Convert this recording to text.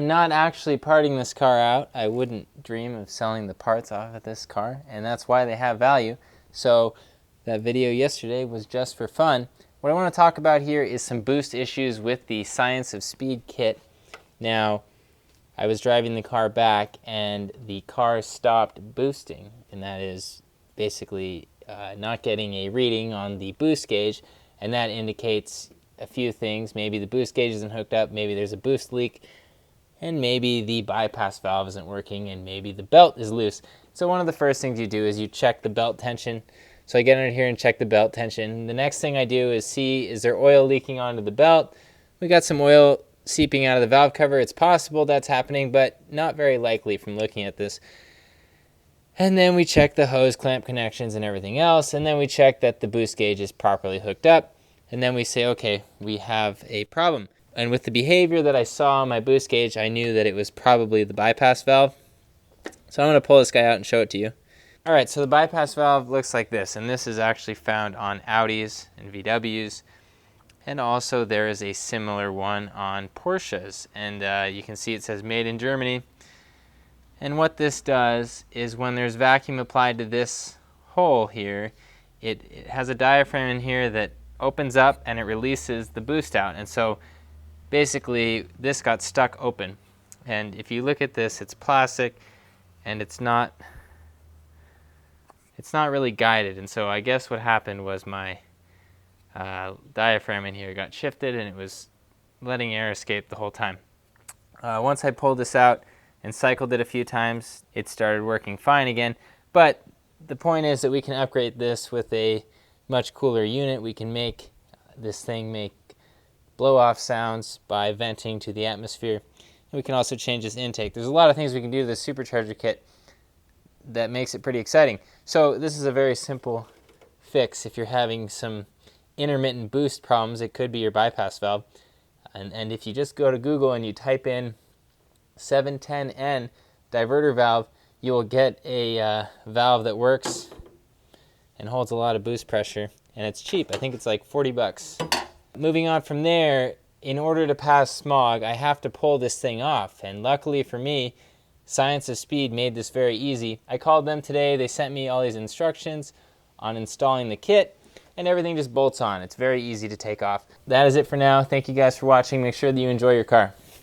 not actually parting this car out. I wouldn't dream of selling the parts off of this car, and that's why they have value. So that video yesterday was just for fun. What I want to talk about here is some boost issues with the Science of Speed kit. Now, I was driving the car back and the car stopped boosting, and that is basically not getting a reading on the boost gauge, and that indicates a few things. Maybe the boost gauge isn't hooked up, maybe there's a boost leak, and maybe the bypass valve isn't working, and maybe the belt is loose. So one of the first things you do is you check the belt tension. So I get under here and check the belt tension. The next thing I do is see, is there oil leaking onto the belt? We got some oil seeping out of the valve cover. It's possible that's happening, but not very likely from looking at this. And then we check the hose clamp connections and everything else, and then we check that the boost gauge is properly hooked up, and then we say, okay, we have a problem. And with the behavior that I saw on my boost gauge, I knew that it was probably the bypass valve. So I'm going to pull this guy out and show it to you. All right, so the bypass valve looks like this, and this is actually found on Audis and VWs, and also there is a similar one on Porsches, and you can see it says made in Germany. And what this does is when there's vacuum applied to this hole here, it has a diaphragm in here that opens up and it releases the boost out, and so basically this got stuck open. And if you look at this, it's plastic and it's not really guided, and so I guess what happened was my diaphragm in here got shifted and it was letting air escape the whole time. Once I pulled this out and cycled it a few times, it started working fine again. But the point is that we can upgrade this with a much cooler unit. We can make this thing make blow-off sounds by venting to the atmosphere. And we can also change this intake. There's a lot of things we can do to this Supercharger kit that makes it pretty exciting. So this is a very simple fix. If you're having some intermittent boost problems, it could be your bypass valve. And if you just go to Google and you type in 710N diverter valve, you will get a valve that works and holds a lot of boost pressure, and it's cheap. I think it's like 40 bucks. Moving on from there, in order to pass smog, I have to pull this thing off, and luckily for me, Science of Speed made this very easy. I called them today. They sent me all these instructions on installing the kit, and everything just bolts on. It's very easy to take off. That is it for now. Thank you guys for watching. Make sure that you enjoy your car.